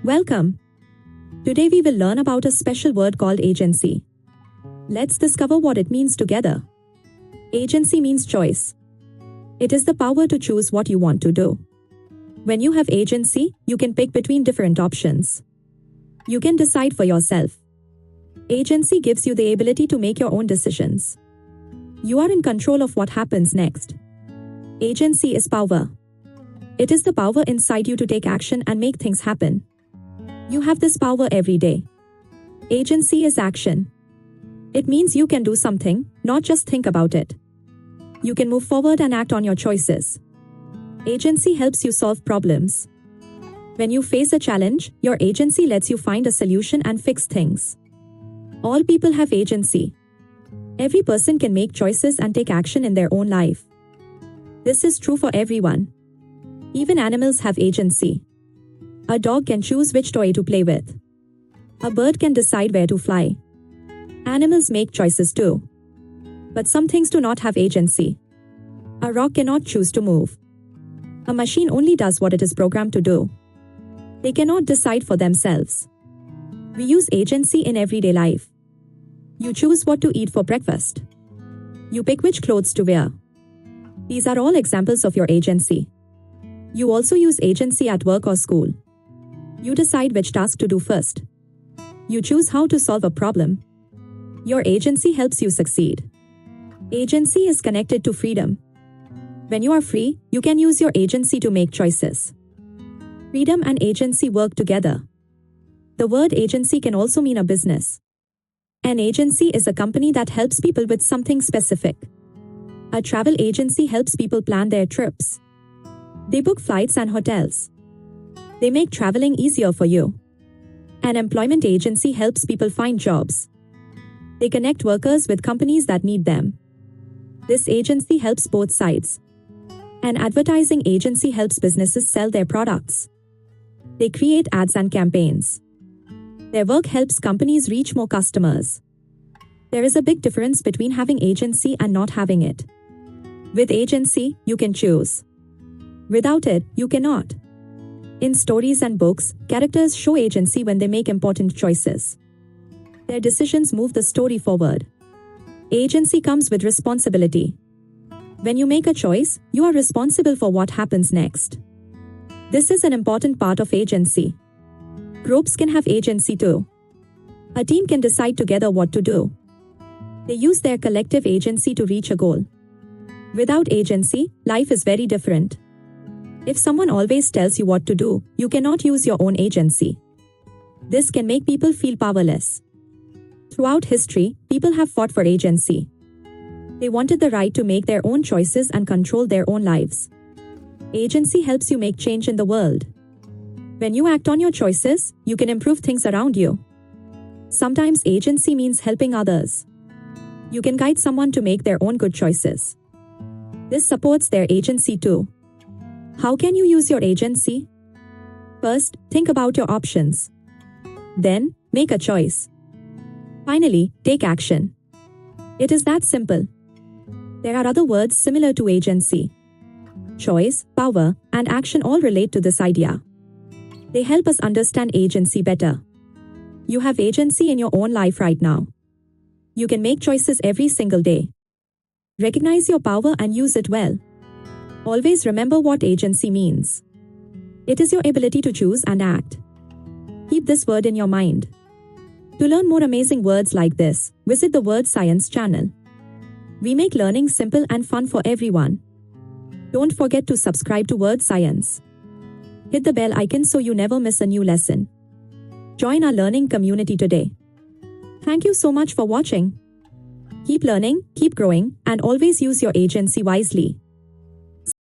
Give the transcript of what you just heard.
Welcome. Today we will learn about a special word called agency. Let's discover what it means together. Agency means choice. It is the power to choose what you want to do. When you have agency, you can pick between different options. You can decide for yourself. Agency gives you the ability to make your own decisions. You are in control of what happens next. Agency is power. It is the power inside you to take action and make things happen. You have this power every day. Agency is action. It means you can do something, not just think about it. You can move forward and act on your choices. Agency helps you solve problems. When you face a challenge, your agency lets you find a solution and fix things. All people have agency. Every person can make choices and take action in their own life. This is true for everyone. Even animals have agency. A dog can choose which toy to play with. A bird can decide where to fly. Animals make choices too. But some things do not have agency. A rock cannot choose to move. A machine only does what it is programmed to do. They cannot decide for themselves. We use agency in everyday life. You choose what to eat for breakfast. You pick which clothes to wear. These are all examples of your agency. You also use agency at work or school. You decide which task to do first. You choose how to solve a problem. Your agency helps you succeed. Agency is connected to freedom. When you are free, you can use your agency to make choices. Freedom and agency work together. The word agency can also mean a business. An agency is a company that helps people with something specific. A travel agency helps people plan their trips. They book flights and hotels. They make traveling easier for you. An employment agency helps people find jobs. They connect workers with companies that need them. This agency helps both sides. An advertising agency helps businesses sell their products. They create ads and campaigns. Their work helps companies reach more customers. There is a big difference between having agency and not having it. With agency, you can choose. Without it, you cannot. In stories and books, characters show agency when they make important choices. Their decisions move the story forward. Agency comes with responsibility. When you make a choice, you are responsible for what happens next. This is an important part of agency. Groups can have agency too. A team can decide together what to do. They use their collective agency to reach a goal. Without agency, life is very different. If someone always tells you what to do, you cannot use your own agency. This can make people feel powerless. Throughout history, people have fought for agency. They wanted the right to make their own choices and control their own lives. Agency helps you make change in the world. When you act on your choices, you can improve things around you. Sometimes agency means helping others. You can guide someone to make their own good choices. This supports their agency too. How can you use your agency? First, think about your options. Then, make a choice. Finally, take action. It is that simple. There are other words similar to agency. Choice, power, and action all relate to this idea. They help us understand agency better. You have agency in your own life right now. You can make choices every single day. Recognize your power and use it well. Always remember what agency means. It is your ability to choose and act. Keep this word in your mind. To learn more amazing words like this, visit the Wordscience channel. We make learning simple and fun for everyone. Don't forget to subscribe to Wordscience. Hit the bell icon so you never miss a new lesson. Join our learning community today. Thank you so much for watching. Keep learning, keep growing, and always use your agency wisely.